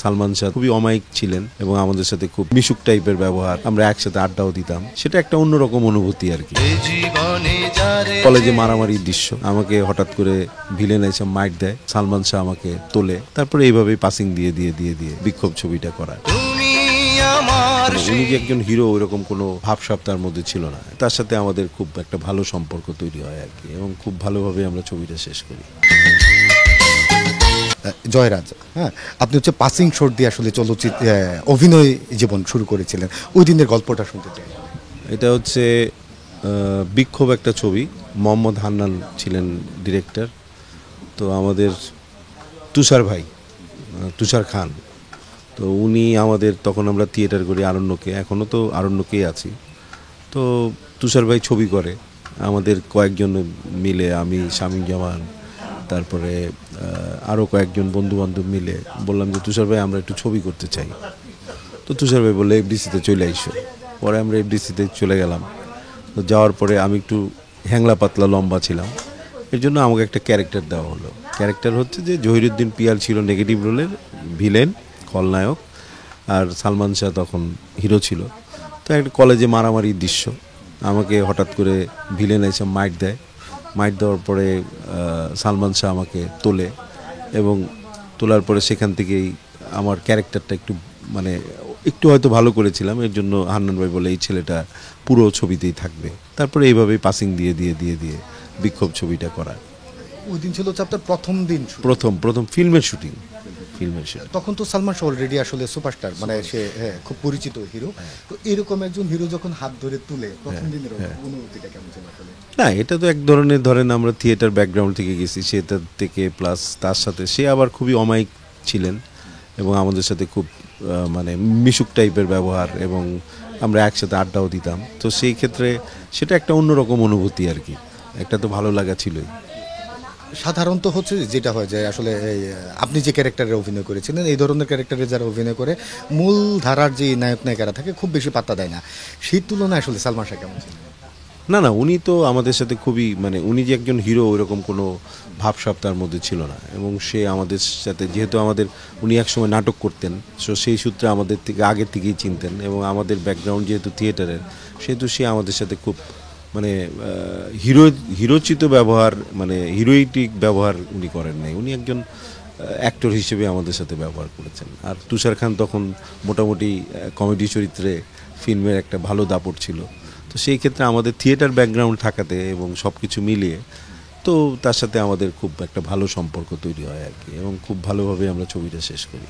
সালমান শাহ খুবই অমায়িক ছিলেন এবং আমাদের সাথে খুব মিশুক টাইপের ব্যবহার, আমরা একসাথে আড্ডাও দিতাম, সেটা একটা অন্যরকম অনুভূতি আর কি। কলেজে মারামারির দৃশ্য, আমাকে হঠাৎ করে ভিলেন এসে মাইট দেয়, সালমান শাহ আমাকে তোলে, তারপরে এইভাবেই পাসিং দিয়ে দিয়ে দিয়ে দিয়ে বিক্ষোভ ছবিটা করা। উনি যে একজন হিরো ওইরকম কোনো ভাবসাব তার মধ্যে ছিল না, তার সাথে আমাদের খুব একটা ভালো সম্পর্ক তৈরি হয় আর কি, এবং খুব ভালোভাবে আমরা ছবিটা শেষ করি। জয়রাজ, হ্যাঁ, আপনি হচ্ছে পাসিং শট দিয়ে আসলে চলচ্চিত্র অভিনয় জীবন শুরু করেছিলেন, ওই দিনের গল্পটা শুনতে চাই। এটা হচ্ছে বিক্ষোভ একটা ছবি, মোহাম্মদ হান্নান ছিলেন ডিরেক্টর। তো আমাদের তুষার ভাই, তুষার খান, তো উনি আমাদের, তখন আমরা থিয়েটার করি আরণ্যকে, এখনও তো আরণ্যকেই আছি। তো তুষার ভাই ছবি করে, আমাদের কয়েকজন মিলে, আমি শামীম জামান, তারপরে আরও কয়েকজন বন্ধুবান্ধব মিলে বললাম যে তুষার ভাই আমরা একটু ছবি করতে চাই। তো তুষার ভাই বললে এফডিসিতে চলে আইসো। পরে আমরা এফডিসিতে চলে গেলাম। তো যাওয়ার পরে আমি একটু হ্যাংলা পাতলা লম্বা ছিলাম, এর জন্য আমাকে একটা ক্যারেক্টার দেওয়া হলো। ক্যারেক্টার হচ্ছে যে জহিরুদ্দিন পিয়াল ছিল নেগেটিভ রোলের ভিলেন, খলনায়ক, আর সালমান শাহ তখন হিরো ছিল। তো একটা কলেজে মারামারির দৃশ্য, আমাকে হঠাৎ করে ভিলেন এসে মাইট দেয়, মাইট দেওয়ার পরে সালমান শাহ আমাকে তোলে, এবং তোলার পরে সেখান থেকেই আমার ক্যারেক্টারটা মানে একটু হয়তো ভালো করেছিলাম, এর জন্য হান্নান ভাই বলে এই ছেলেটা পুরো ছবিতেই থাকবে। তারপরে এইভাবেই পাসিং দিয়ে দিয়ে দিয়ে দিয়ে বিক্ষোভ ছবিটা করা। ওই দিন ছিল হচ্ছে আপনার প্রথম দিন, প্রথম ফিল্মের শুটিং। তখন তো সালমান শাহ অলরেডি আসলে সুপারস্টার, মানে সে খুব পরিচিত হিরো। তো এরকম একজন হিরো যখন হাত ধরে তুলে প্রথম দিনের অনুভূতিটা কেমন ছিল আসলে? না, এটা তো এক ধরনের, ধরেন আমরা থিয়েটার ব্যাকগ্রাউন্ড থেকে গেছি, সেটা থেকে প্লাস তার সাথে সে আবার খুবই অমায়িক ছিলেন এবং আমাদের সাথে খুব মানে মিশুক টাইপের ব্যবহার, এবং আমরা একসাথে আড্ডাও দিতাম। তো সেই ক্ষেত্রে সেটা একটা অন্যরকম অনুভূতি আর কি, একটা তো ভালো লাগা ছিলই। সাধারণত হচ্ছে যেটা হয় যে আসলে আপনি যে ক্যারেক্টারে অভিনয় করেছিলেন, এই ধরনের ক্যারেক্টারে যারা অভিনয় করে মূল ধারার যে নায়ক নায়িকারা থাকে খুব বেশি পাত্তা দেয় না, সেই তুলনায় আসলে সালমান শাহ কেমন ছিলেন? না, উনি তো আমাদের সাথে খুবই, মানে উনি যে একজন হিরো ওইরকম কোনো ভাবসাব তার মধ্যে ছিল না, এবং সে আমাদের সাথে, যেহেতু উনি একসময় নাটক করতেন, সো সেই সূত্রে আমাদের থেকে আগের থেকেই চিনতেন, এবং আমাদের ব্যাকগ্রাউন্ড যেহেতু থিয়েটারের, সেহেতু সে আমাদের সাথে খুব মানে হিরোচিত ব্যবহার, মানে হিরোইটিক ব্যবহার উনি করেন নাই, উনি একজন অ্যাক্টর হিসেবে আমাদের সাথে ব্যবহার করেছেন। আর তুষার খান তখন মোটামুটি কমেডি চরিত্রে ফিল্মের একটা ভালো দাপট ছিল। তো সেই ক্ষেত্রে আমাদের থিয়েটার ব্যাকগ্রাউন্ড থাকাতে এবং সব কিছু মিলিয়ে, তো তার সাথে আমাদের খুব একটা ভালো সম্পর্ক তৈরি হয় আর কি, এবং খুব ভালোভাবে আমরা ছবিটা শেষ করি।